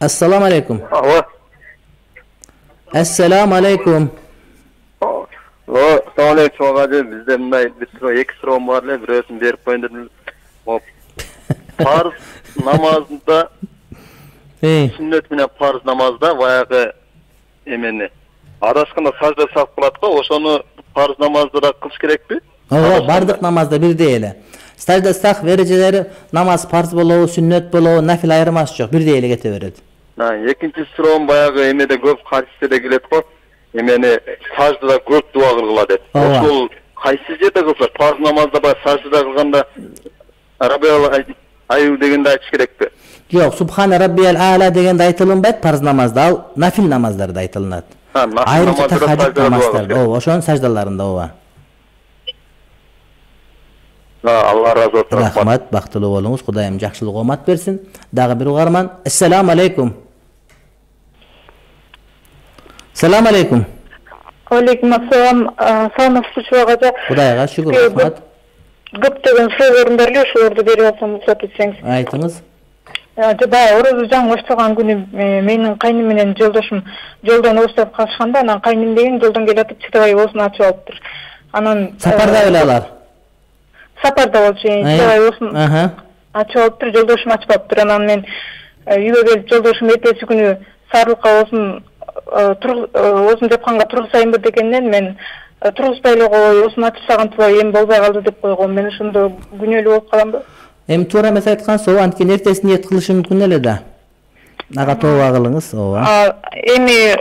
Assalamu alaikum. Alo. Assalamu alaikum. Assalamu alaikum hacı. Bizde iki sıra var le birisini verip koyun. Farz namazında sünnet bilen farz namazda bayağı emeni. Araşkında sajda saf kılat da oşonu farz namazda da kılış gerekli. Ova bardık namazda bir değil. Sajda saf vericileri namaz farz boluğu, sünnet boluğu, nafil ayırmaz çok. Bir değil getiverir. Ikinci sıra bayağı emede köp hadisede gelet ko. Emeni sajda da köp dua kılgıladı. Oşul kaysizce de kılsa farz namazda bayağı sajda kılganda Rabbiyal ayı degende aytış gerekti. Yok, Subhane Rabbiyal A'la degende aytılınbaydı farz namazda, al nafil namazlarda aytılınat. Ayrıca tahajjud namazlarda, oşonun sajdalarında ova. Allah razı olsun. Rahmat, baxtılı olunuz, Xudayım жақшылық omat bersin. Dağı bir uğarman. Assalamu alaikum. Assalamu alaikum. Aleyküm assalam. Sağlık suçuğaca. Xudayga şükür, rahmat. Gıptığın sorularını beriliyor, şu orada veriyorsan mutlaka etseniz. Aytınız. Bayağı orası can başlayan günü menin kaynım menen joldaşım joldan ostap kaçkanda anan kaynım деген жолдон келатып чыдабай болсун ачып алыптыр. Анан Saparda öyleler. Saparda болчу, чыдабай болсун ачып алыптыр, жолдошум ачып алыптыр. Анан мен үйгө келип жолдошум эртеси күнү сарылыкка болсун осун жапканга тургузайынбы дегенден мен тургузбай эле кой, осун ачып сагынтыба эми болбой калды деп койгом. Мен ошондо күнөөлүү болуп каламбы? Em tuğra mesela etkan soğuk antiken ertesi niyet kılışı mümkün öyle de. Naga toğuğa kılınız. Emi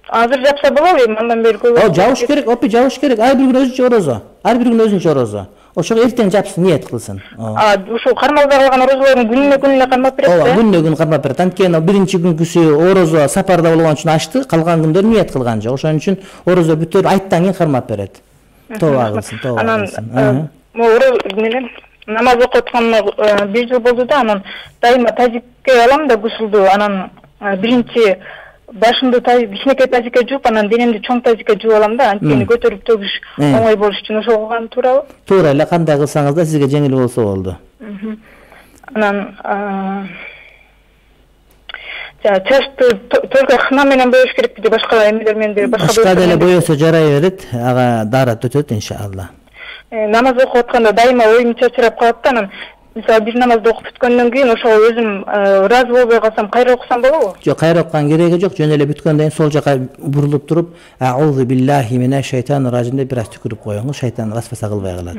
hazır yapsa bulamayayım ondan beri koyuyor. O cavuş gerek, opi cavuş gerek. Her bir gün özünçe orozu. Her bir gün özünçe orozu. O çok erten yapsın niyet kılsın. Şu karmazda kalgan orozuların gününe karmap beredi. Gününe gün karmap beredi. Antiken birinci gün küsü orozu saparda olgan için açtı. Kalgan günler niyet kılganca. Oşan için orozu bütür ayttan yin karmap beredi. Toğuğa kılsın, toğuğa kılsın. Namaz okutkanına bir yıl oldu da anan daima tazikke alam da gusuldu anan birinci başında kişineke tazikke jup anan denemde çoğun tazikke jup alam da anteni götürüp tögüş oңой болуш үчүн ошого кылган туурабы? Туура эле кандай кылсаңыз да сизге жеңил болсо болду. Анан чачты только хна менен боёш керек деп башка эмелер менен де башка деле боёсо жарай берет, ага дарат өтөт иншалла. Namaz okuyup atkanda daima oyum çaçırap kalıp da anam mesela bir namazda okup bitkenden keyin ошо өзүм разы болбой калсам кайра окусам болобу? Жок, кайра окуган кереги жок. Жөн эле бүткөндөн сол жака бурулуп туруп, "Аузу биллахи минеш-шайтанир-ражим" деп бир аз түкүрүп коюңуз, шайтан васваса кылбай калат.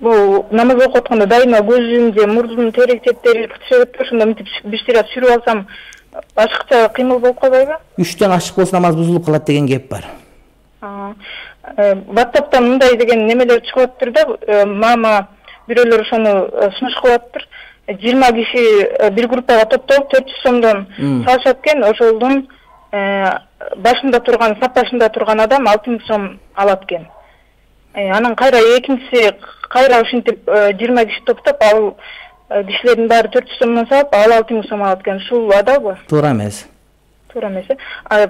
Бул намаз окуп атканда дайыма көзүм же мурдумдун терек четтери кытышып ошондо мынтип биштирап сүрүп алсам башкача кыймыл болуп калбайбы? 3төн ашык болсо намаз бузулуп калат деген кеп бар. WhatsApp'tan мындай деген немелер чыгып атыптыр да, мама бирөөлөр ошону сунуш кылып атыптыр. 20 киши бир группага топтолуп 400 сомдон салышат экен, ошолдун башында турган, сап башында турган адам 6000 сом алат экен. Анан кайра экинчиси кайра ушинтип 20 киши топтоп, ал кишилердин баары 400 сомдон салып, ал 6000 сом алат экен. Ушул адабы? Туура эмес. Туура эмес.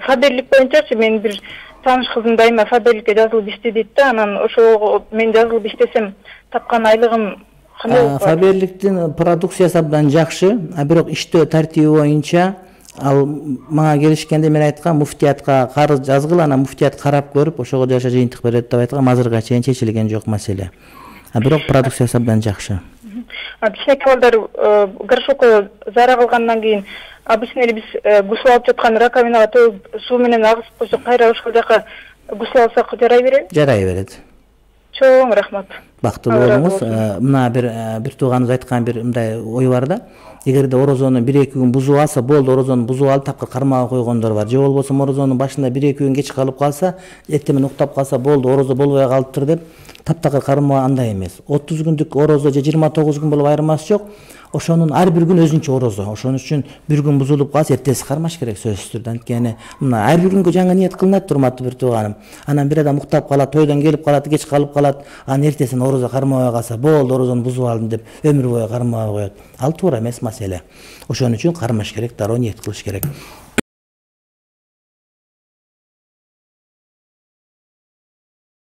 Фаберлик боюнчачы мен бир таныш кыздын дайыма фаберликке жазылып иште дейт да, анан ошого мен жазылып иштесем тапкан айлыгым кандай болот? Фаберликтин продукциясы абдан жакшы, бирок иштөө тартиби боюнча ал мага келишкенде мен айткам муфтиятка карыз жазгыла, анан муфтият карап көрүп ошого жаша жыйынтык берет деп айткам. Азырга чейин чечилген жок маселе. Бирок продукциясы абдан жакшы. Кичинекей балдар горшокко зара кылгандан кийин обычно эле биз гусул алып жаткан раковинага төгүп суу менен агызып койсок кайра ошол жака гусул алсак жарай береби? Жарай берет. Чоң рахмат. Бактылуу болуңуз. Мына бир тууганыбыз айткан бир мындай ой бар да. Эгерде орозону 1-2 күн бузуп алса, болду, орозону бузуп алып тапкыр кармага койгондор бар. Же болбосо орозонун башында 1-2 күн кеч калып калса, эртең уктап калса, болду, орозо болбой калыптыр деп таптакыр кармоо андай эмес. 30 күндүк орозо же 29 күн болуп айырмасы жок. Ошонун ар бир күн өзүнчө орозо. Ошон үчүн бир күн бузулуп калса, эртеси кармаш керек сөзсүз түрдө. Анткени мына ар бир күнгө жаңы ниет кылынат, урматтуу бир тууганым. Анан бир адам уктап калат, тойдон келип калат, кеч калып калат, анан эртесин орозо кармабай калса, болду, орозону бузуп алдым деп өмүр бою кармабай коет. Ал туура эмес маселе. Ошон үчүн кармаш керек, дароо ниет кылыш керек.